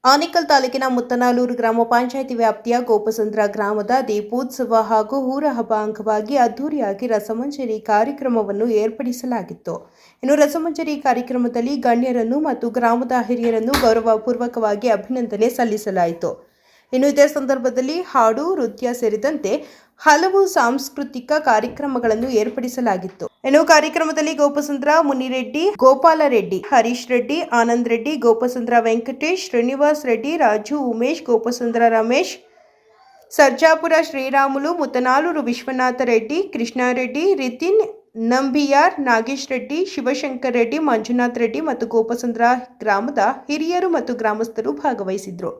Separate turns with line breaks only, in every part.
ಆನೇಕಲ್ ತಾಲೂಕಿನ ಮುತ್ತನಾಲೂರು ಗ್ರಾಮ ಪಂಚಾಯಿತಿ ವ್ಯಾಪ್ತಿಯ ಗೋಪಸಂದ್ರ ಗ್ರಾಮದ ದೀಪೋತ್ಸವ ಹಾಗೂ ಊರ ಹಬ್ಬ ಅಂಗವಾಗಿ ಅದ್ದೂರಿಯಾಗಿ ರಸಮಂಜರಿ ಕಾರ್ಯಕ್ರಮವನ್ನು ಏರ್ಪಡಿಸಲಾಗಿತ್ತು. ಇನ್ನು ರಸಮಂಜರಿ ಕಾರ್ಯಕ್ರಮದಲ್ಲಿ ಗಣ್ಯರನ್ನು ಮತ್ತು ಗ್ರಾಮದ ಹಿರಿಯರನ್ನು ಗೌರವಪೂರ್ವಕವಾಗಿ ಅಭಿನಂದನೆ ಸಲ್ಲಿಸಲಾಯಿತು. ಇನ್ನು ಇದೇ ಸಂದರ್ಭದಲ್ಲಿ ಹಾಡು, ನೃತ್ಯ ಸೇರಿದಂತೆ ಹಲವು ಸಾಂಸ್ಕೃತಿಕ ಕಾರ್ಯಕ್ರಮಗಳನ್ನು ಏರ್ಪಡಿಸಲಾಗಿತ್ತು. ಇನ್ನು ಕಾರ್ಯಕ್ರಮದಲ್ಲಿ ಗೋಪಸಂದ್ರ ಮುನಿರೆಡ್ಡಿ, ಗೋಪಾಲ ರೆಡ್ಡಿ, ಹರೀಶ್ ರೆಡ್ಡಿ, ಆನಂದ್ ರೆಡ್ಡಿ, ಗೋಪಸಂದ್ರ ವೆಂಕಟೇಶ್, ಶ್ರೀನಿವಾಸ್ ರೆಡ್ಡಿ, ರಾಜು, ಉಮೇಶ್, ಗೋಪಸಂದ್ರ ರಮೇಶ್, ಸರ್ಜಾಪುರ ಶ್ರೀರಾಮುಲು, ಮುತ್ತನಾಲೂರು ವಿಶ್ವನಾಥ ರೆಡ್ಡಿ, ಕೃಷ್ಣಾರೆಡ್ಡಿ, ರಿತಿನ್ ನಂಬಿಯಾರ್, ನಾಗೇಶ್ ರೆಡ್ಡಿ, ಶಿವಶಂಕರ್ ರೆಡ್ಡಿ, ಮಂಜುನಾಥ್ ರೆಡ್ಡಿ ಮತ್ತು ಗೋಪಸಂದ್ರ ಗ್ರಾಮದ ಹಿರಿಯರು ಮತ್ತು ಗ್ರಾಮಸ್ಥರು ಭಾಗವಹಿಸಿದ್ರು.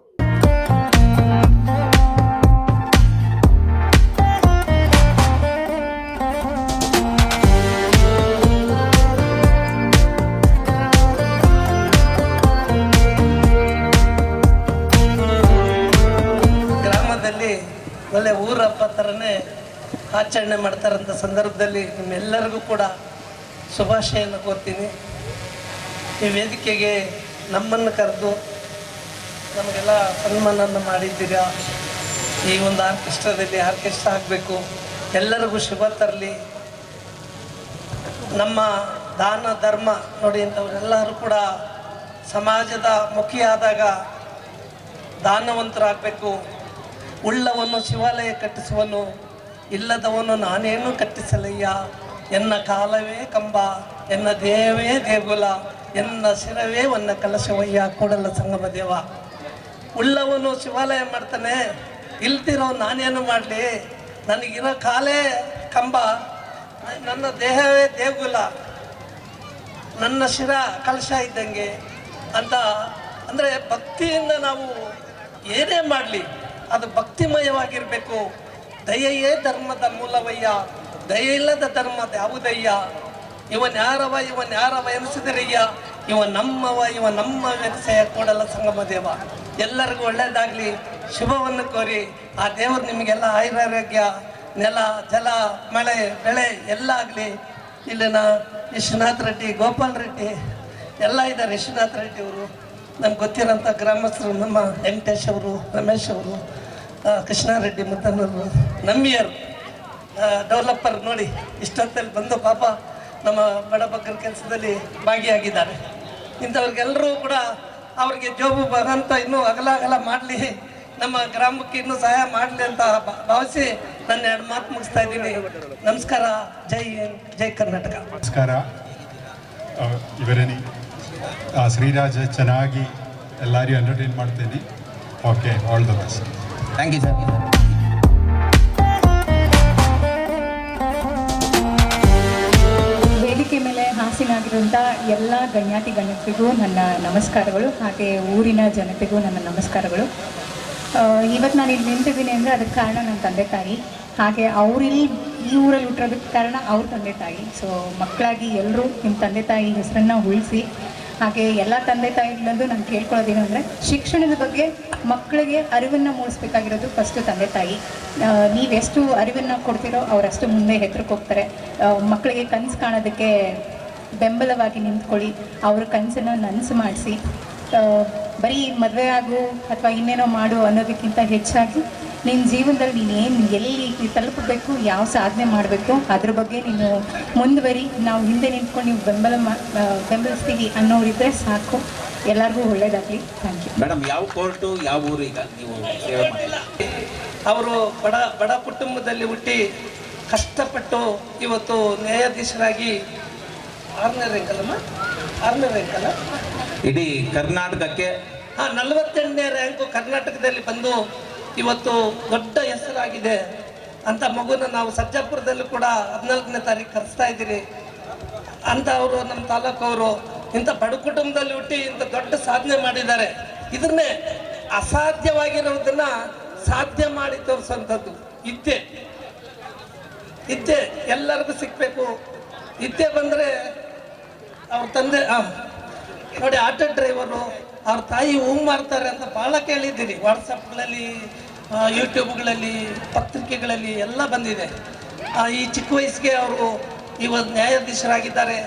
ಒಳ್ಳೆ ಊರ ಹಬ್ಬ ಥರನೇ ಆಚರಣೆ ಮಾಡ್ತಾರಂಥ ಸಂದರ್ಭದಲ್ಲಿ ನಿಮ್ಮೆಲ್ಲರಿಗೂ ಕೂಡ ಶುಭಾಶಯನ್ನು ಕೋರ್ತೀನಿ. ಈ ವೇದಿಕೆಗೆ ನಮ್ಮನ್ನು ಕರೆದು ನಮಗೆಲ್ಲ ಸನ್ಮಾನವನ್ನು ಮಾಡಿದ್ದೀರಾ. ಈ ಒಂದು ಆರ್ಕೆಸ್ಟ್ರಾದಲ್ಲಿ ಆರ್ಕೆಸ್ಟ್ರಾ ಆಗಬೇಕು, ಎಲ್ಲರಿಗೂ ಶುಭ ತರಲಿ. ನಮ್ಮ ದಾನ ಧರ್ಮ ನೋಡಿ ಇಂಥವರೆಲ್ಲರೂ ಕೂಡ ಸಮಾಜದ ಮುಖಿಯಾದಾಗ ದಾನವಂತರಾಗಬೇಕು. ಉಳ್ಳವನು ಶಿವಾಲಯ ಕಟ್ಟಿಸುವನು, ಇಲ್ಲದವನು ನಾನೇನು ಕಟ್ಟಿಸಲಯ್ಯ. ಎನ್ನ ಕಾಲವೇ ಕಂಬ, ಎನ್ನ ದೇವೇ ದೇಗುಲ, ಎನ್ನ ಶಿರವೇ ಒನ್ನ ಕಲಶವಯ್ಯ ಕೂಡಲ ಸಂಗಮ ದೇವ. ಉಳ್ಳವನು ಶಿವಾಲಯ ಮಾಡ್ತಾನೆ, ಇಲ್ದಿರೋ ನಾನೇನು ಮಾಡಲಿ, ನನಗಿರೋ ಕಾಲೇ ಕಂಬ, ನನ್ನ ದೇಹವೇ ದೇಗುಲ, ನನ್ನ ಶಿರ ಕಲಶ ಇದ್ದಂಗೆ ಅಂತ. ಅಂದರೆ ಭಕ್ತಿಯಿಂದ ನಾವು ಏನೇ ಮಾಡಲಿ ಅದು ಭಕ್ತಿಮಯವಾಗಿರಬೇಕು. ದಯೆಯೇ ಧರ್ಮದ ಮೂಲವಯ್ಯ, ದಯೆ ಇಲ್ಲದ ಧರ್ಮದ ಯಾವುದಯ್ಯ. ಇವನ್ಯಾರವ ಎನಿಸಿದರಯ್ಯ, ಇವ ನಮ್ಮ ವ್ಯವಸಾಯ ಕೂಡಲ ಸಂಗಮ ದೇವ. ಎಲ್ಲರಿಗೂ ಒಳ್ಳೆಯದಾಗಲಿ, ಶುಭವನ್ನು ಕೋರಿ ಆ ದೇವರು ನಿಮಗೆಲ್ಲ ಆಯುರಾರೋಗ್ಯ, ನೆಲ ಜಲ ಮಳೆ ಬೆಳೆ ಎಲ್ಲ ಆಗಲಿ. ಇಲ್ಲಿನ ವಿಶ್ವನಾಥ್ ರೆಡ್ಡಿ, ಗೋಪಾಲ್ ರೆಡ್ಡಿ ಎಲ್ಲ ಇದ್ದಾರೆ. ವಿಶ್ವನಾಥ್ ರೆಡ್ಡಿ ಅವರು ನಮ್ಗೆ ಗೊತ್ತಿರೋಂಥ ಗ್ರಾಮಸ್ಥರು, ನಮ್ಮ ವೆಂಕಟೇಶ್ ಅವರು, ರಮೇಶ್ ಅವರು, ಕೃಷ್ಣಾರೆಡ್ಡಿ, ಮುತ್ತನೂರು, ನಂಬಿಯರು, ಡೆವಲಪರ್ ನೋಡಿ ಇಷ್ಟೊತ್ತಲ್ಲಿ ಬಂದು ಪಾಪ ನಮ್ಮ ಬಡಬಗ್ಗರ ಕೆಲಸದಲ್ಲಿ ಭಾಗಿಯಾಗಿದ್ದಾರೆ. ಇಂಥವ್ರಿಗೆಲ್ಲರೂ ಕೂಡ ಅವ್ರಿಗೆ ಜೋಬು ಭಗವಂತ ಇನ್ನೂ ಅಗಲ ಮಾಡಲಿ, ನಮ್ಮ ಗ್ರಾಮಕ್ಕೆ ಇನ್ನೂ ಸಹಾಯ ಮಾಡಲಿ ಅಂತ ಭಾವಿಸಿ ನನ್ನ 2 ಮಾತು ಮುಗಿಸ್ತಾ ಇದ್ದೀನಿ. ನಮಸ್ಕಾರ. ಜೈ ಹಿಂದ್, ಜೈ ಕರ್ನಾಟಕ.
ನಮಸ್ಕಾರ. ಇವರೇನಿ ಶ್ರೀರಾಜ ಚೆನ್ನಾಗಿ ಎಲ್ಲರಿಗೂ ಎಂಟರ್ಟೈನ್ ಮಾಡ್ತೀನಿ. Okay, all the best.
Thank you sir.
ವೇದಿಕೆ ಮೇಲೆ ಹಾಸನಾಗಿರುವಂಥ ಎಲ್ಲ ಗಣ್ಯಾತಿ ಗಣ್ಯರಿಗೂ ನನ್ನ ನಮಸ್ಕಾರಗಳು, ಹಾಗೆ ಊರಿನ ಜನತೆಗೂ ನನ್ನ ನಮಸ್ಕಾರಗಳು. ಇವತ್ತು ನಾನು ಇಲ್ಲಿ ನಿಂತಿದ್ದೀನಿ ಅಂದರೆ ಅದಕ್ಕೆ ಕಾರಣ ನನ್ನ ತಂದೆ ತಾಯಿ, ಹಾಗೆ ಅವರಿಲ್ಲಿ ಈ ಊರಲ್ಲಿ ಹುಟ್ಟಿರೋದಕ್ಕೆ ಕಾರಣ ಅವ್ರ ತಂದೆ ತಾಯಿ. ಸೊ ಮಕ್ಕಳಾಗಿ ಎಲ್ಲರೂ ನಿಮ್ಮ ತಂದೆ ತಾಯಿ ಹೆಸರನ್ನು ಉಳಿಸಿ, ಹಾಗೆ ಎಲ್ಲ ತಂದೆ ತಾಯಿಗಳದ್ದು ನಾನು ಕೇಳ್ಕೊಳ್ಳೋದೇನು ಅಂದರೆ ಶಿಕ್ಷಣದ ಬಗ್ಗೆ ಮಕ್ಕಳಿಗೆ ಅರಿವನ್ನು ಮೂಡಿಸ್ಬೇಕಾಗಿರೋದು ಫಸ್ಟು ತಂದೆ ತಾಯಿ. ನೀವೆಷ್ಟು ಅರಿವನ್ನು ಕೊಡ್ತೀರೋ ಅವರಷ್ಟು ಮುಂದೆ ಹೆತ್ರಕ್ಕೆ ಹೋಗ್ತಾರೆ. ಮಕ್ಕಳಿಗೆ ಕನಸು ಕಾಣೋದಕ್ಕೆ ಬೆಂಬಲವಾಗಿ ನಿಂತ್ಕೊಳ್ಳಿ, ಅವ್ರ ಕನಸನ್ನು ನನಸು ಮಾಡಿಸಿ. ಬರೀ ಮದುವೆ ಆಗು ಅಥವಾ ಇನ್ನೇನೋ ಮಾಡು ಅನ್ನೋದಕ್ಕಿಂತ ಹೆಚ್ಚಾಗಿ ನಿನ್ನ ಜೀವನದಲ್ಲಿ ನೀನೇನು ಎಲ್ಲಿ ತಲುಪಬೇಕು, ಯಾವ ಸಾಧನೆ ಮಾಡಬೇಕು ಅದ್ರ ಬಗ್ಗೆ ನೀನು ಮುಂದುವರಿ. ನಾವು ಹಿಂದೆ ನಿಂತ್ಕೊಂಡು ನೀವು ಬೆಂಬಲಿಸ್ತೀವಿ ಅನ್ನೋರಿದ್ರೆ ಸಾಕು. ಎಲ್ಲರಿಗೂ ಒಳ್ಳೇದಾಗಲಿ. Thank you.
ಮೇಡಮ್, ಯಾವ ಕೋರ್ಟು, ಯಾವ ಊರು ಈಗ ನೀವು ಸೇವೆ ಮಾಡಿ?
ಅವರು ಬಡ ಕುಟುಂಬದಲ್ಲಿ ಹುಟ್ಟಿ ಕಷ್ಟಪಟ್ಟು ಇವತ್ತು ನ್ಯಾಯಾಧೀಶರಾಗಿ 6ನೇ ರ್ಯಾಂಕಲ್ಲ
ಇಡೀ ಕರ್ನಾಟಕಕ್ಕೆ
48ನೇ ರ್ಯಾಂಕು ಕರ್ನಾಟಕದಲ್ಲಿ ಬಂದು ಇವತ್ತು ದೊಡ್ಡ ಹೆಸರಾಗಿದೆ ಅಂತ ಮಗುನ ನಾವು ಸರ್ಜಾಪುರದಲ್ಲೂ ಕೂಡ 14ನೇ ತಾರೀಕು ಕರೆಸ್ತಾ ಇದ್ದೀರಿ ಅಂತ. ಅವರು ನಮ್ಮ ತಾಲೂಕವರು ಇಂಥ ಬಡ ಕುಟುಂಬದಲ್ಲಿ ಹುಟ್ಟಿ ಇಂಥ ದೊಡ್ಡ ಸಾಧನೆ ಮಾಡಿದ್ದಾರೆ. ಇದನ್ನೇ ಅಸಾಧ್ಯವಾಗಿರೋದನ್ನ ಸಾಧ್ಯ ಮಾಡಿ ತೋರಿಸುವಂಥದ್ದು ಇದ್ದೆ ಎಲ್ಲರಿಗೂ ಸಿಗಬೇಕು. ಇದ್ದೆ ಬಂದರೆ ಅವ್ರ ತಂದೆ ನೋಡಿ, ಆಟೋ ಡ್ರೈವರು ಅವ್ರ ತಾಯಿ ಹೂವು ಮಾರ್ತಾರೆ ಅಂತ ಭಾಳ ಕೇಳಿದ್ದೀರಿ. ವಾಟ್ಸಪ್ಗಳಲ್ಲಿ, ಯೂಟ್ಯೂಬ್ಗಳಲ್ಲಿ, ಪತ್ರಿಕೆಗಳಲ್ಲಿ ಎಲ್ಲ ಬಂದಿದೆ. ಈ ಚಿಕ್ಕ ವಯಸ್ಸಿಗೆ ಅವರು ಇವತ್ತು ನ್ಯಾಯಾಧೀಶರಾಗಿದ್ದಾರೆ.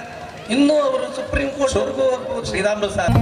ಇನ್ನೂ ಅವರು ಸುಪ್ರೀಂ ಕೋರ್ಟ್ವರೆಗೂ ಹೋಗ್ಬೋದು.
ಶ್ರೀರಾಮುಲು ಸರ್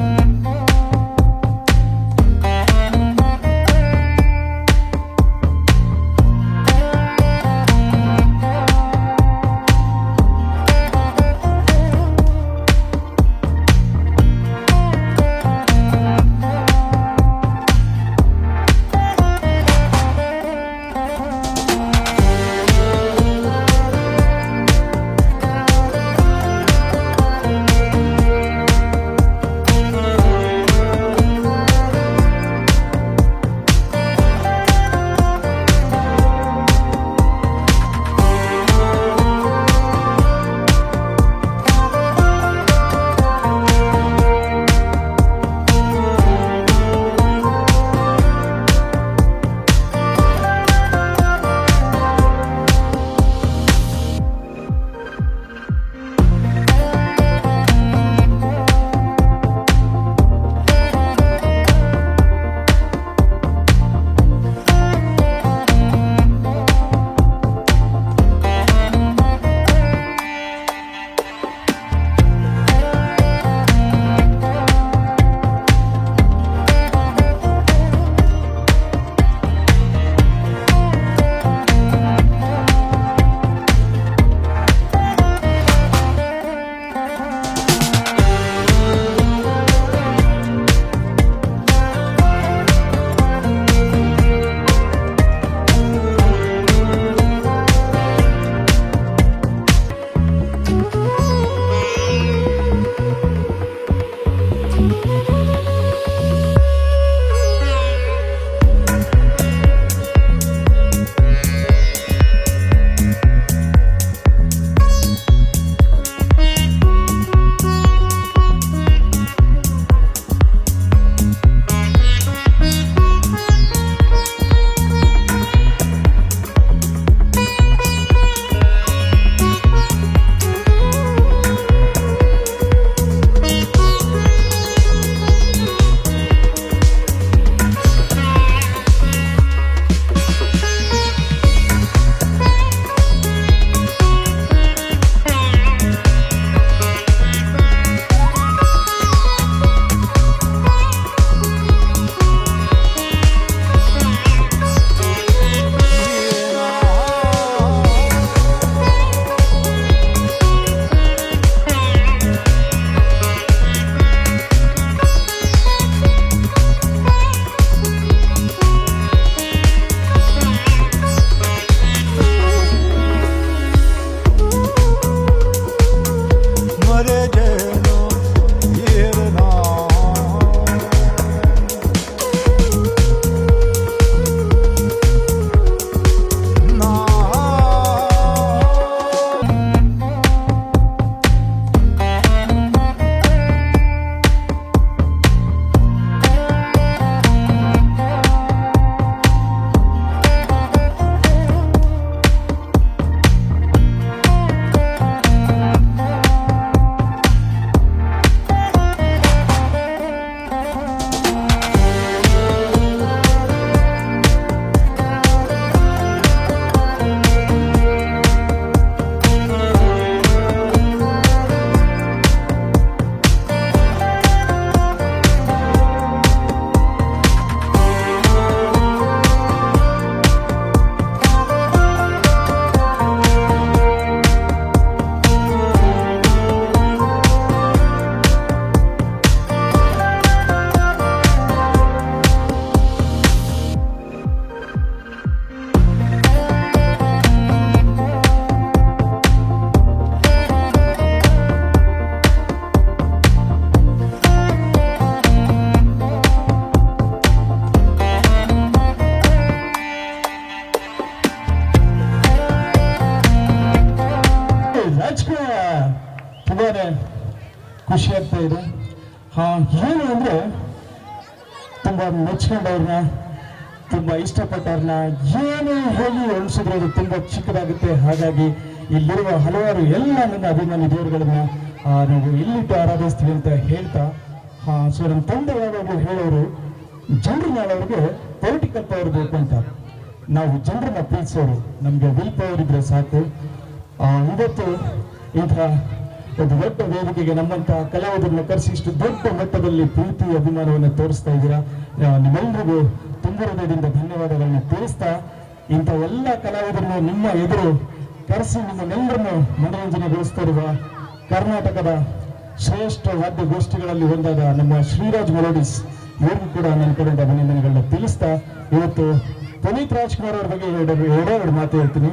ತುಂಬ ಮೆಚ್ಕೊಂಡವ್ರನ್ನ, ತುಂಬ ಇಷ್ಟಪಟ್ಟವ್ರನ್ನ ಏನೇ ಹೇಳಿ ಅನಿಸಿದ್ರೆ ಅದು ತುಂಬ ಚಿಕ್ಕದಾಗುತ್ತೆ. ಹಾಗಾಗಿ ಇಲ್ಲಿರುವ ಹಲವಾರು ಎಲ್ಲ ನನ್ನ ಅಭಿಮಾನಿ ದೇವರುಗಳನ್ನ ನಾವು ಇಲ್ಲಿಟ್ಟು ಆರಾಧಿಸ್ತೀವಿ ಅಂತ ಹೇಳ್ತಾ, ಸೊ ನಮ್ಮ ತಂದೆ ಯಾವಾಗಲೂ ಹೇಳೋರು, ಜನರು ನಾಳವ್ರಿಗೆ ಪೊಲಿಟಿಕಲ್ ಪವರ್ ಬೇಕು ಅಂತ. ನಾವು ಜನರನ್ನ ಪ್ರೀತಿಸೋರು, ನಮಗೆ ವಿಲ್ ಪವರ್ ಇದ್ರೆ ಸಾಕು. ಇವತ್ತು ಇಂಥ ಒಂದು ದೊಡ್ಡ ವೇದಿಕೆಗೆ ನಮ್ಮಂತ ಕಲಾವಿದರನ್ನ ಕರೆಸಿ ಇಷ್ಟು ದೊಡ್ಡ ಮಟ್ಟದಲ್ಲಿ ಪ್ರೀತಿ ಅಭಿಮಾನವನ್ನು ತೋರಿಸ್ತಾ ಇದ್ದೀರಾ. ನಿಮ್ಮೆಲ್ಲರಿಗೂ ತುಂಬ ಹೃದಯದಿಂದ ಧನ್ಯವಾದಗಳನ್ನ ತಿಳಿಸ್ತಾ, ಇಂಥ ಎಲ್ಲ ಕಲಾವಿದರನ್ನು ನಿಮ್ಮ ಎದುರು ಕರೆಸಿ ನಿಮ್ಮನ್ನೆಲ್ಲರನ್ನು ಮನೋರಂಜನೆಗೊಳಿಸ್ತಾ ಇರುವ ಕರ್ನಾಟಕದ ಶ್ರೇಷ್ಠ ವಾದ್ಯಗೋಷ್ಠಿಗಳಲ್ಲಿ ಒಂದಾದ ನಮ್ಮ ಶ್ರೀರಾಜ್ ಮೆಲೋಡಿಸ್ ಇವ್ರಿಗೂ ಕೂಡ ನನ್ನ ಕಡೆಯಿಂದ ಅಭಿನಂದನೆಗಳನ್ನ ತಿಳಿಸ್ತಾ, ಇವತ್ತು ಪುನೀತ್ ರಾಜ್ಕುಮಾರ್ ಅವ್ರ ಬಗ್ಗೆ ಎರಡು ಮಾತು ಹೇಳ್ತೀನಿ.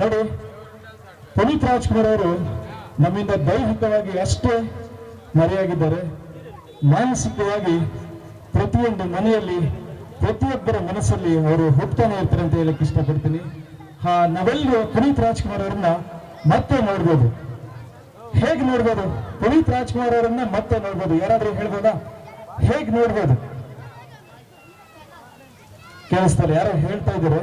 ನೋಡಿ, ಪುನೀತ್ ರಾಜ್ಕುಮಾರ್ ಅವರು ನಮ್ಮಿಂದ ದೈಹಿಕವಾಗಿ ಅಷ್ಟೇ ಮರೆಯಾಗಿದ್ದಾರೆ, ಮಾನಸಿಕವಾಗಿ ಪ್ರತಿಯೊಂದು ಮನೆಯಲ್ಲಿ ಪ್ರತಿಯೊಬ್ಬರ ಮನಸ್ಸಲ್ಲಿ ಅವರು ಹುಟ್ಟತಾನೆ ಇರ್ತಾರೆ ಅಂತ ಹೇಳಕ್ಕೆ ಇಷ್ಟಪಡ್ತೀನಿ. ನಾವೆಲ್ಲರೂ ಪುನೀತ್ ರಾಜ್ಕುಮಾರ್ ಅವರನ್ನ ಮತ್ತೆ ನೋಡ್ಬೋದು. ಹೇಗೆ ನೋಡ್ಬೋದು ಪುನೀತ್ ರಾಜ್ಕುಮಾರ್ ಅವರನ್ನ ಮತ್ತೆ ನೋಡ್ಬೋದು? ಯಾರಾದ್ರೂ ಹೇಳ್ಬೋದಾ? ಹೇಗೆ ನೋಡ್ಬೋದು? ಕೇಳಿಸ್ತಾರೆ, ಯಾರೋ ಹೇಳ್ತಾ ಇದ್ದಾರೆ.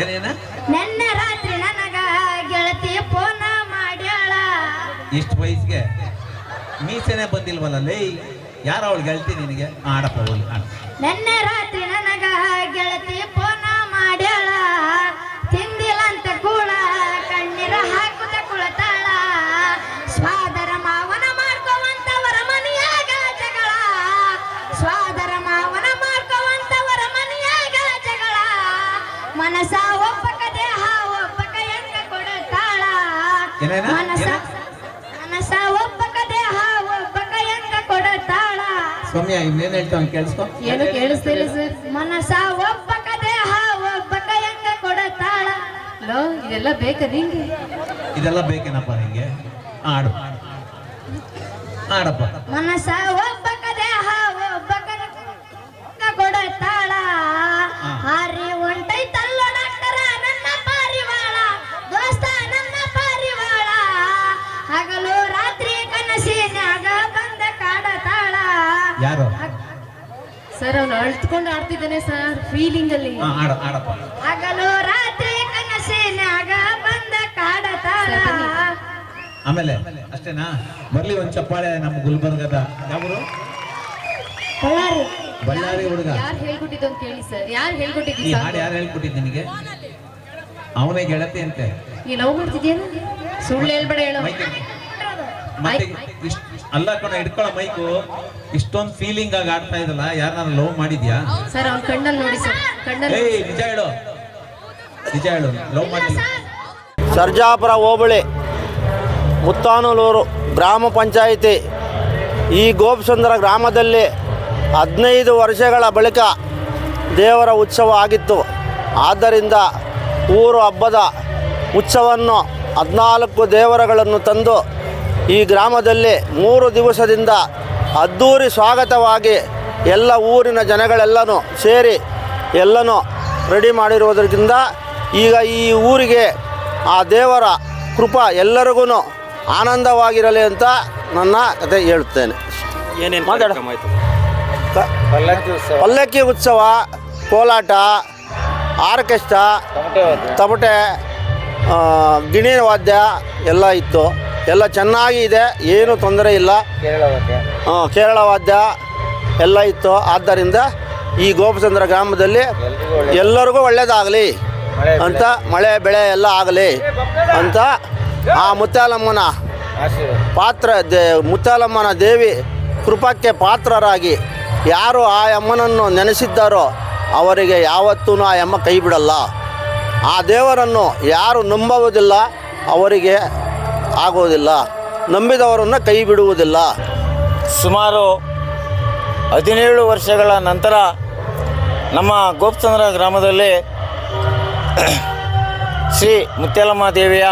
ಏನೇನ
ನನ್ನ ರಾತ್ರಿ ನನಗ ಗೆಳತಿ ಫೋನ ಮಾಡ್ಯಾಳ.
ಇಷ್ಟು ವಯಸ್ಸಿಗೆ ಮೀಸೆನೆ ಬಂದಿಲ್ವಲ್ಲ ಲೇ, ಯಾರು ಅವಳು ಗೆಳತಿ ನಿನಗೆ? ಆಡಪ್ಪ ಹೋಗಿ ಆಡ.
ನನ್ನ ರಾತ್ರಿ ನನಗ ಗೆಳತಿ ಫೋನ ಮಾಡ್ಯಾಳ. ತಿಂದಿಲ್ಲ ಅಂತ ಕೂಳ ಕಣ್ಣೀರ ಹಾಕುತ್ತ ಕುಳತಾಳ. ಸ್ವಾದರ ಮಾವನ ಮಾಡ್ಕೋವಂತವರ ಮನೆಯಾಗ ಜಗಳ. ಸ್ವಾದರ ಮಾವನ ಮಾಡ್ಕೋವಂತವರ ಮನೆಯಾಗ ಜಗಳ. ಮನಸ ಒಬ್ಬಕ ದೇಹ ಒಬ್ಬಕ ಹೆಂಗ ಕೊಡತಾಳ.
ಏನೇನ?
ಮನಸ ಒಬ್ಬಕ ದೇಹ ಒಬ್ಬಕ ಹೆಂಗ ಕೊಡತಾಳ.
ಸೌಮ್ಯ ಇನ್ನೇನು ಹೇಳ್ತಾವ ಕೇಳಿಸ್ಕೊ.
ಏನು ಕೇಳಿಸ್ತಿಲ್ಲ ಸರ್.
ಮನಸ ಒಬ್ಬಕ ದೇಹ ಒಬ್ಬಕ ಹೆಂಗ ಕೊಡತಾಳ.
ಲೋ ಇದೆಲ್ಲ ಬೇಕಾ ನಿಂಗೆ?
ಇದೆಲ್ಲ ಬೇಕೇನಪ್ಪ ನಿಂಗೆ? ಆಡು ಆಡಪ್ಪ.
ಮನಸ ಒಬ್ಬಕ ದೇಹ ಒಬ್ಬಕ ಕೊಡತಾಳ. ಹಾರಿ ಹೊಂಟೈತಲ್ಲ ಡಾಕ್ಟರ ನನ್ನ ಪಾರಿವಾಳ. ದೋಸ್ತ ನನ್ನ ಪಾರಿವಾಳ. ಹಗಲು ರಾತ್ರಿ ಕನಸಿನ್ಯಾಗ ಬಂದ ಕಾಡತಾಳ.
ಯಾರು?
ಸರ್ ಅವ್ನು ಅಳ್ತ್ಕೊಂಡು ಆಡ್ತಿದ್ದಾನೆ ಸರ್, ಫೀಲಿಂಗ್ ಅಲ್ಲಿ.
ಆಡಪ್ಪ.
ಹಗಲು ರಾತ್ರಿ ಕನಸಿನ್ಯಾಗ ಬಂದ ಕಾಡತಾಳ.
ಆಮೇಲೆ ಅಷ್ಟೇನಾ? ಬರ್ಲಿ ಒಂದ್ ಚಪ್ಪಾಳೆ ನಮ್ಮ ಗುಲ್ಬರ್ಗದ ಯಾವರು?
ಬಳ್ಳಾರಿ.
ಬಳ್ಳಾರಿ ಹುಡುಗ.
ಯಾರು ಹೇಳ್ಕೊಟ್ಟಿದ್ದು ಅಂತ ಕೇಳಿ ಸರ್. ಯಾರು
ಈ
ಹೇಳ್ಕೊಟ್ಟಿದ್ದೀವಿ
ಹಾಡು ಯಾರು ಹೇಳ್ಕೊಟ್ಟಿದ್ದು ನಿನಗೆ? ಅವನೇ ಗೆಳತಿ ಅಂತೆ.
ಈ ಲವ್ ಮಾಡ್ತಿದ್ಯೇನು? ಸುಳ್ಳು ಹೇಳ್ಬೇಡ ಹೇಳೋ.
ಮೈಕ್ ಮತ್ತೆ ಅಲ್ಲ ಕಣ, ಹಿಡ್ಕೊಳ್ಳೋ ಮೈಕು. ಇಷ್ಟೊಂದು ಫೀಲಿಂಗ್ ಆಗಿ ಆಡ್ತಾ ಇದ್ದಲ್ಲ, ಯಾರನ್ನ ಲವ್ ಮಾಡಿದ್ಯಾ?
ಸರ್ ಅವ್ನ ಕಣ್ಣಲ್ಲಿ ನೋಡಿ ಸರ್, ಕಣ್ಣಲ್ಲಿ.
ಏಯ್ ನಿಜ ಹೇಳು, ನಿಜ ಹೇಳು, ಲವ್ ಮಾಡಿಲ್ಲ.
ಸರ್ಜಾಪುರ ಹೋಬಳಿ ಮುತ್ತಾನೂರು ಗ್ರಾಮ ಪಂಚಾಯಿತಿ ಈ ಗೋಪಸಂದ್ರ ಗ್ರಾಮದಲ್ಲಿ 15 ವರ್ಷಗಳ ಬಳಿಕ ದೇವರ ಉತ್ಸವ ಆಗಿತ್ತು. ಆದ್ದರಿಂದ ಊರು ಹಬ್ಬದ ಉತ್ಸವವನ್ನು 14 ದೇವರುಗಳನ್ನು ತಂದು ಈ ಗ್ರಾಮದಲ್ಲಿ 3 ದಿವಸದಿಂದ ಅದ್ಧೂರಿ ಸ್ವಾಗತವಾಗಿ ಎಲ್ಲ ಊರಿನ ಜನಗಳೆಲ್ಲನೂ ಸೇರಿ ಎಲ್ಲನೂ ರೆಡಿ ಮಾಡಿರುವುದರಿಂದ ಈಗ ಈ ಊರಿಗೆ ಆ ದೇವರ ಕೃಪಾ ಎಲ್ಲರಿಗೂ ಆನಂದವಾಗಿರಲಿ ಅಂತ ನನ್ನ ಕತೆ ಹೇಳ್ತೇನೆ. ಏನೇನು ಮಾತಾಡ? ಪಲ್ಲಕ್ಕಿ ಉತ್ಸವ, ಕೋಲಾಟ, ಆರ್ಕೆಸ್ಟ್ರಾ, ತಮಟೆ, ಗಿಣಿ ವಾದ್ಯ ಎಲ್ಲ ಇತ್ತು. ಎಲ್ಲ ಚೆನ್ನಾಗಿ ಇದೆ, ಏನೂ ತೊಂದರೆ ಇಲ್ಲ. ಕೇರಳ ವಾದ್ಯ ಎಲ್ಲ ಇತ್ತು. ಆದ್ದರಿಂದ ಈ ಗೋಪಚಂದ್ರ ಗ್ರಾಮದಲ್ಲಿ ಎಲ್ಲರಿಗೂ ಒಳ್ಳೆಯದಾಗಲಿ ಅಂತ, ಮಳೆ ಬೆಳೆ ಎಲ್ಲ ಆಗಲಿ ಅಂತ ಆ ಮುತ್ತಾಲಮ್ಮನ ಮುತ್ತಾಲಮ್ಮನ ದೇವಿ ಕೃಪಕ್ಕೆ ಪಾತ್ರರಾಗಿ ಯಾರು ಆ ಅಮ್ಮನನ್ನು ನೆನೆಸಿದ್ದಾರೋ ಅವರಿಗೆ ಯಾವತ್ತೂ ಆ ಅಮ್ಮ ಕೈ ಬಿಡಲ್ಲ. ಆ ದೇವರನ್ನು ಯಾರು ನಂಬುವುದಿಲ್ಲ ಅವರಿಗೆ ಆಗುವುದಿಲ್ಲ, ನಂಬಿದವರನ್ನು ಕೈ ಬಿಡುವುದಿಲ್ಲ.
ಸುಮಾರು 17 ವರ್ಷಗಳ ನಂತರ ನಮ್ಮ ಗೋಪಚಂದ್ರ ಗ್ರಾಮದಲ್ಲಿ ಶ್ರೀ ಮುತ್ಯಾಲಮ್ಮ ದೇವಿಯ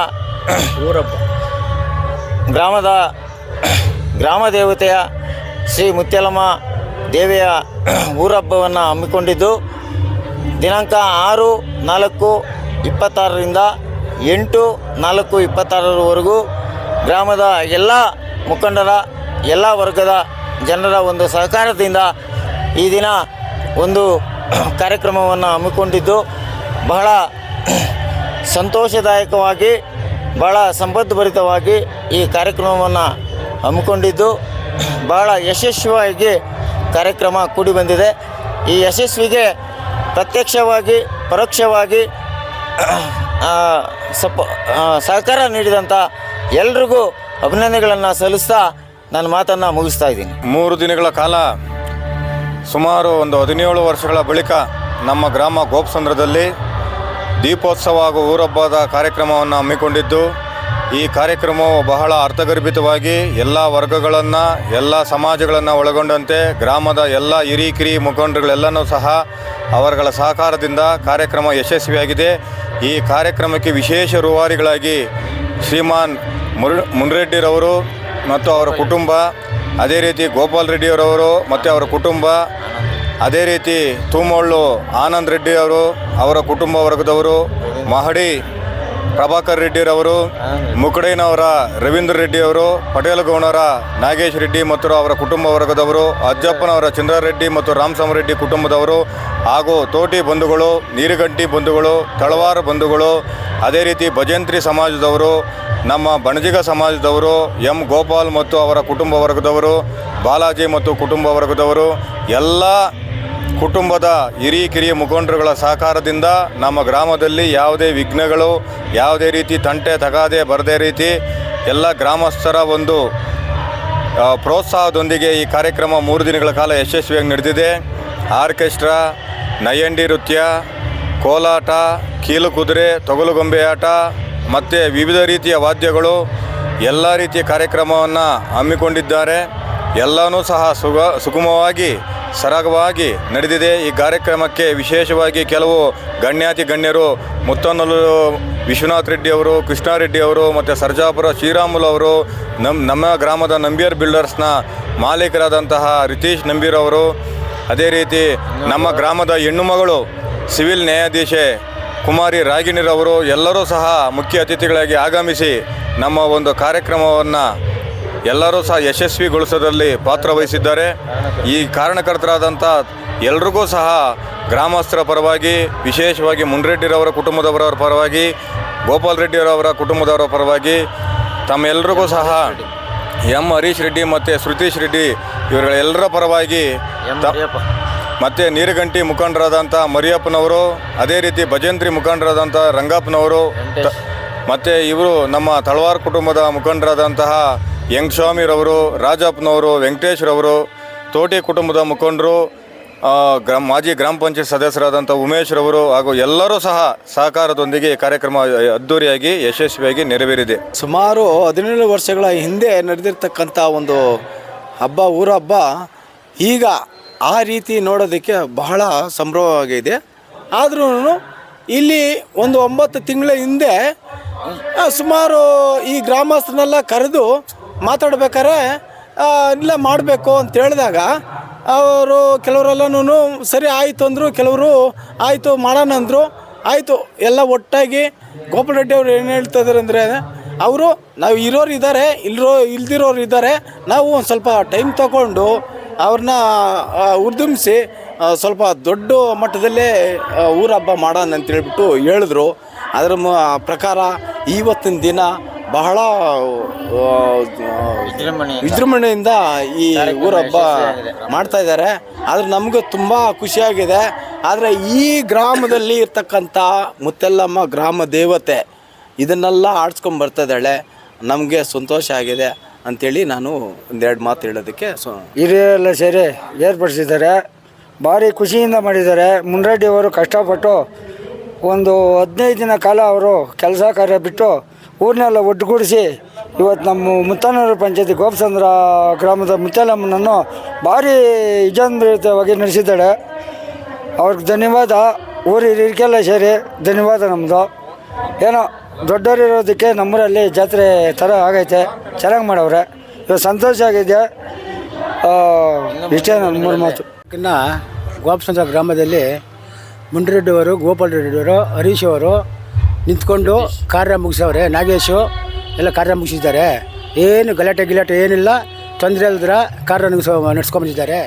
ಊರಬ್ಬ
ಗ್ರಾಮ ದೇವತೆಯ ಶ್ರೀ ಮುತ್ಯಾಲಮ್ಮ ದೇವಿಯ ಊರಬ್ಬವನ್ನು ಹಮ್ಮಿಕೊಂಡಿದ್ದು ದಿನಾಂಕ 6/4/26ರಿಂದ 8/4/26ರವರೆಗೂ ಗ್ರಾಮದ ಎಲ್ಲ ಮುಖಂಡರ ಎಲ್ಲ ವರ್ಗದ ಜನರ ಒಂದು ಸಹಕಾರದಿಂದ ಈ ದಿನ ಒಂದು ಕಾರ್ಯಕ್ರಮವನ್ನು ಹಮ್ಮಿಕೊಂಡಿದ್ದು ಬಹಳ ಸಂತೋಷದಾಯಕವಾಗಿ, ಬಹಳ ಸಂಪದ್ಭರಿತವಾಗಿ ಈ ಕಾರ್ಯಕ್ರಮವನ್ನು ಹಮ್ಮಿಕೊಂಡಿದ್ದು ಬಹಳ ಯಶಸ್ವಿಯಾಗಿ ಕಾರ್ಯಕ್ರಮ ಕೂಡಿ ಬಂದಿದೆ. ಈ ಯಶಸ್ವಿಗೆ ಪ್ರತ್ಯಕ್ಷವಾಗಿ ಪರೋಕ್ಷವಾಗಿ ಸಹಕಾರ ನೀಡಿದಂಥ ಎಲ್ರಿಗೂ ಅಭಿನಂದನೆಗಳನ್ನು ಸಲ್ಲಿಸ್ತಾ ನನ್ನ ಮಾತನ್ನು ಮುಗಿಸ್ತಾ ಇದ್ದೀನಿ.
3 ದಿನಗಳ ಕಾಲ ಸುಮಾರು ಒಂದು 17 ವರ್ಷಗಳ ಬಳಿಕ ನಮ್ಮ ಗ್ರಾಮ ಗೋಪಸಂದ್ರದಲ್ಲಿ ದೀಪೋತ್ಸವ ಹಾಗೂ ಊರಬ್ಬದ ಕಾರ್ಯಕ್ರಮವನ್ನು ಹಮ್ಮಿಕೊಂಡಿದ್ದು, ಈ ಕಾರ್ಯಕ್ರಮವು ಬಹಳ ಅರ್ಥಗರ್ಭಿತವಾಗಿ ಎಲ್ಲ ವರ್ಗಗಳನ್ನು, ಎಲ್ಲ ಸಮಾಜಗಳನ್ನು ಒಳಗೊಂಡಂತೆ ಗ್ರಾಮದ ಎಲ್ಲ ಹಿರಿಕಿರಿ ಮುಖಂಡರುಗಳೆಲ್ಲನೂ ಸಹ ಅವರುಗಳ ಸಹಕಾರದಿಂದ ಕಾರ್ಯಕ್ರಮ ಯಶಸ್ವಿಯಾಗಿದೆ. ಈ ಕಾರ್ಯಕ್ರಮಕ್ಕೆ ವಿಶೇಷ ರೂವಾರಿಗಳಾಗಿ ಶ್ರೀಮಾನ್ ಮುನ್ರೆಡ್ಡಿರವರು ಮತ್ತು ಅವರ ಕುಟುಂಬ, ಅದೇ ರೀತಿ ಗೋಪಾಲ್ ರೆಡ್ಡಿಯವರವರು ಮತ್ತು ಅವರ ಕುಟುಂಬ, ಅದೇ ರೀತಿ ತೂಮೊಳ್ಳು ಆನಂದ್ ರೆಡ್ಡಿಯವರು ಅವರ ಕುಟುಂಬ ವರ್ಗದವರು, ಮಹಡಿ ಪ್ರಭಾಕರ್ ರೆಡ್ಡಿರವರು, ಮುಕಡೇನವರ ರವೀಂದ್ರ ರೆಡ್ಡಿಯವರು, ಪಟೇಲ್ ಗೌಡರ ನಾಗೇಶ್ ರೆಡ್ಡಿ ಮತ್ತು ಅವರ ಕುಟುಂಬ ವರ್ಗದವರು, ಅಜ್ಜಪ್ಪನವರ ಚಂದ್ರಾರೆಡ್ಡಿ ಮತ್ತು ರಾಮಸ್ವಾಮಿ ಕುಟುಂಬದವರು, ಹಾಗೂ ತೋಟಿ ಬಂಧುಗಳು, ನೀರುಗಂಟಿ ಬಂಧುಗಳು, ತಳವಾರ ಬಂಧುಗಳು, ಅದೇ ರೀತಿ ಭಜಂತ್ರಿ ಸಮಾಜದವರು, ನಮ್ಮ ಬಣಜಿಗ ಸಮಾಜದವರು, ಎಂ ಗೋಪಾಲ್ ಮತ್ತು ಅವರ ಕುಟುಂಬ ವರ್ಗದವರು, ಬಾಲಾಜಿ ಮತ್ತು ಕುಟುಂಬ ವರ್ಗದವರು, ಎಲ್ಲ ಕುಟುಂಬದ ಹಿರಿಯ ಮುಖಂಡರುಗಳ ಸಹಕಾರದಿಂದ ನಮ್ಮ ಗ್ರಾಮದಲ್ಲಿ ಯಾವುದೇ ವಿಘ್ನಗಳು, ಯಾವುದೇ ರೀತಿ ತಂಟೆ ತಗಾದೆ ಬರದೇ ರೀತಿ ಎಲ್ಲ ಗ್ರಾಮಸ್ಥರ ಒಂದು ಪ್ರೋತ್ಸಾಹದೊಂದಿಗೆ ಈ ಕಾರ್ಯಕ್ರಮ 3 ದಿನಗಳ ಕಾಲ ಯಶಸ್ವಿಯಾಗಿ ನಡೆದಿದೆ. ಆರ್ಕೆಸ್ಟ್ರಾ, ನಯ್ಯಂಡಿ ನೃತ್ಯ, ಕೋಲಾಟ, ಕೀಲು ಕುದುರೆ, ತೊಗಲುಗೊಂಬೆ ಆಟ ಮತ್ತು ವಿವಿಧ ರೀತಿಯ ವಾದ್ಯಗಳು ಎಲ್ಲ ರೀತಿಯ ಕಾರ್ಯಕ್ರಮವನ್ನು ಹಮ್ಮಿಕೊಂಡಿದ್ದಾರೆ. ಎಲ್ಲನೂ ಸಹ ಸುಗಮವಾಗಿ ಸರಾಗವಾಗಿ ನಡೆದಿದೆ. ಈ ಕಾರ್ಯಕ್ರಮಕ್ಕೆ ವಿಶೇಷವಾಗಿ ಕೆಲವು ಗಣ್ಯರು ಮುತ್ತನಲ್ಲೂರು ವಿಶ್ವನಾಥ್ ರೆಡ್ಡಿ ಅವರು, ಕೃಷ್ಣಾರೆಡ್ಡಿ ಅವರು ಮತ್ತು ಸರ್ಜಾಪುರ ಶ್ರೀರಾಮುಲು ಅವರು, ನಮ್ಮ ಗ್ರಾಮದ ನಂಬಿಯರ್ ಬಿಲ್ಡರ್ಸ್ನ ಮಾಲೀಕರಾದಂತಹ ರಿತೀಶ್ ನಂಬೀರ್ ಅವರು, ಅದೇ ರೀತಿ ನಮ್ಮ ಗ್ರಾಮದ ಹೆಣ್ಣು ಮಗಳು ಸಿವಿಲ್ ನ್ಯಾಯಾಧೀಶೆ ಕುಮಾರಿ ರಾಗಿಣಿರವರು ಎಲ್ಲರೂ ಸಹ ಮುಖ್ಯ ಅತಿಥಿಗಳಾಗಿ ಆಗಮಿಸಿ ನಮ್ಮ ಒಂದು ಕಾರ್ಯಕ್ರಮವನ್ನು ಎಲ್ಲರೂ ಸಹ ಯಶಸ್ವಿಗೊಳಿಸೋದ್ರಲ್ಲಿ ಪಾತ್ರವಹಿಸಿದ್ದಾರೆ. ಈ ಕಾರಣಕರ್ತರಾದಂಥ ಎಲ್ರಿಗೂ ಸಹ ಗ್ರಾಮಸ್ಥರ ಪರವಾಗಿ, ವಿಶೇಷವಾಗಿ ಮುನ್ರೆಡ್ಡಿರವರ ಕುಟುಂಬದವರ ಪರವಾಗಿ, ಗೋಪಾಲ್ ರೆಡ್ಡಿಯವರ ಕುಟುಂಬದವರ ಪರವಾಗಿ ತಮ್ಮೆಲ್ಲರಿಗೂ ಸಹ ಎಂ ಹರೀಶ್ ರೆಡ್ಡಿ ಮತ್ತು ಶ್ರುತೀಶ್ ರೆಡ್ಡಿ ಇವರುಗಳೆಲ್ಲರ ಪರವಾಗಿ ಮತ್ತು ನೀರುಗಂಟಿ ಮುಖಂಡರಾದಂಥ ಮರಿಯಪ್ಪನವರು, ಅದೇ ರೀತಿ ಭಜಂತ್ರಿ ಮುಖಂಡರಾದಂಥ ರಂಗಪ್ಪನವರು ಮತ್ತು ಇವರು ನಮ್ಮ ತಳವಾರ್ ಕುಟುಂಬದ ಮುಖಂಡರಾದಂತಹ ಯಂಗ್ಸ್ವಾಮಿರವರು, ರಾಜಪ್ಪನವರು, ವೆಂಕಟೇಶ್ರವರು, ತೋಟಿ ಕುಟುಂಬದ ಮುಖಂಡರು, ಮಾಜಿ ಗ್ರಾಮ ಪಂಚಾಯತ್ ಸದಸ್ಯರಾದಂಥ ಉಮೇಶ್ರವರು ಹಾಗೂ ಎಲ್ಲರೂ ಸಹ ಸಹಕಾರದೊಂದಿಗೆ ಕಾರ್ಯಕ್ರಮ ಅದ್ಧೂರಿಯಾಗಿ ಯಶಸ್ವಿಯಾಗಿ ನೆರವೇರಿದೆ.
ಸುಮಾರು 17 ವರ್ಷಗಳ ಹಿಂದೆ ನಡೆದಿರ್ತಕ್ಕಂಥ ಒಂದು ಹಬ್ಬ, ಊರ ಹಬ್ಬ, ಈಗ ಆ ರೀತಿ ನೋಡೋದಕ್ಕೆ ಬಹಳ ಸಂಭ್ರಮವಾಗಿದೆ. ಆದ್ರೂ ಇಲ್ಲಿ ಒಂದು 9 ತಿಂಗಳ ಹಿಂದೆ ಸುಮಾರು ಈ ಗ್ರಾಮಸ್ಥರನ್ನೆಲ್ಲ ಕರೆದು ಮಾತಾಡ್ಬೇಕಾದ್ರೆ ಇಲ್ಲ ಮಾಡಬೇಕು ಅಂತ ಹೇಳಿದಾಗ ಅವರು ಕೆಲವರೆಲ್ಲನೂ ಸರಿ ಆಯಿತು ಅಂದರು, ಕೆಲವರು ಆಯಿತು ಮಾಡೋಣ ಅಂದರು. ಆಯಿತು ಎಲ್ಲ ಒಟ್ಟಾಗಿ ಗೋಪಾಲ್ ರೆಡ್ಡಿ ಅವರು ಏನು ಹೇಳ್ತಾಯಿದ್ದಾರೆ ಅಂದರೆ, ಅವರು ನಾವು ಇರೋರು ಇದ್ದಾರೆ, ಇಲ್ದಿರೋರು ಇದ್ದಾರೆ, ನಾವು ಒಂದು ಸ್ವಲ್ಪ ಟೈಮ್ ತಗೊಂಡು ಅವ್ರನ್ನ ಉದ್ಯಮಿಸಿ ಸ್ವಲ್ಪ ದೊಡ್ಡ ಮಟ್ಟದಲ್ಲೇ ಊರ ಹಬ್ಬ ಮಾಡೋಣ ಅಂತೇಳ್ಬಿಟ್ಟು ಹೇಳಿದ್ರು. ಅದರ ಪ್ರಕಾರ ಇವತ್ತಿನ ದಿನ ಬಹಳ ವಿಜೃಂಭಣೆಯಿಂದ ಈ ಊರ ಹಬ್ಬ ಮಾಡ್ತಾ ಇದ್ದಾರೆ. ಆದರೆ ನಮಗೂ ತುಂಬ ಖುಷಿಯಾಗಿದೆ. ಆದರೆ ಈ ಗ್ರಾಮದಲ್ಲಿ ಇರ್ತಕ್ಕಂಥ ಮುತ್ತೆಲ್ಲಮ್ಮ ಗ್ರಾಮ ದೇವತೆ ಇದನ್ನೆಲ್ಲ ಆಡ್ಸ್ಕೊಂಡು ಬರ್ತಾ ಇದ್ದಾಳೆ. ನಮಗೆ ಸಂತೋಷ ಆಗಿದೆ ಅಂಥೇಳಿ ನಾನು 2 ಮಾತು ಹೇಳೋದಕ್ಕೆ
ಹಿರಿಯರೆಲ್ಲ ಸೇರಿ ಏರ್ಪಡಿಸಿದ್ದಾರೆ. ಭಾರಿ ಖುಷಿಯಿಂದ ಮಾಡಿದ್ದಾರೆ. ಮುನ್ರೆಡ್ಡಿಯವರು ಕಷ್ಟಪಟ್ಟು ಒಂದು 15 ದಿನ ಕಾಲ ಅವರು ಕೆಲಸ ಕಾರ್ಯ ಬಿಟ್ಟು ಊರನ್ನೆಲ್ಲ ಒಟ್ಟುಗೂಡಿಸಿ ಇವತ್ತು ನಮ್ಮ ಮುತ್ತನೂರು ಪಂಚಾಯತಿ ಗೋಪಸಂದ್ರ ಗ್ರಾಮದ ಮುತ್ತೆಲ್ಲಮ್ಮನನ್ನು ಭಾರಿ ವಿಜೃಂಭಿತವಾಗಿ ನಡೆಸಿದ್ದಾಳೆ. ಅವ್ರಿಗೆ ಧನ್ಯವಾದ. ಊರು ಹಿರಿಯರಿಗೆಲ್ಲ ಸೇರಿ ಧನ್ಯವಾದ ನಮ್ಮದು. ಏನೋ ದೊಡ್ಡವರಿರೋದಕ್ಕೆ ನಮ್ಮೂರಲ್ಲಿ ಜಾತ್ರೆ ಥರ ಆಗೈತೆ, ಚೆನ್ನಾಗಿ ಮಾಡವ್ರೆ. ಇವಾಗ ಸಂತೋಷ ಆಗಿದೆ. ಇಷ್ಟೇ ನನ್ನ 3 ಮಾತು.
ಇನ್ನು ಗೋಪಸಂದ್ರ ಗ್ರಾಮದಲ್ಲಿ ಮುನ್ರೆಡ್ಡಿಯವರು, ಗೋಪಾಲ್ ರೆಡ್ಡಿಯವರು, ಹರೀಶ್ ಅವರು ನಿಂತ್ಕೊಂಡು ಕಾರ್ಯ ಮುಗಿಸವ್ರೆ. ನಾಗೇಶು ಎಲ್ಲ ಕಾರ್ಯ ಮುಗಿಸಿದ್ದಾರೆ. ಏನು ಗಲಾಟೆ ಏನಿಲ್ಲ, ತೊಂದರೆ ಇಲ್ದಿರ ಕಾರ್ಯ ನಡೆಸ್ಕೊಂಡ್ಬಂದಿದ್ದಾರೆ.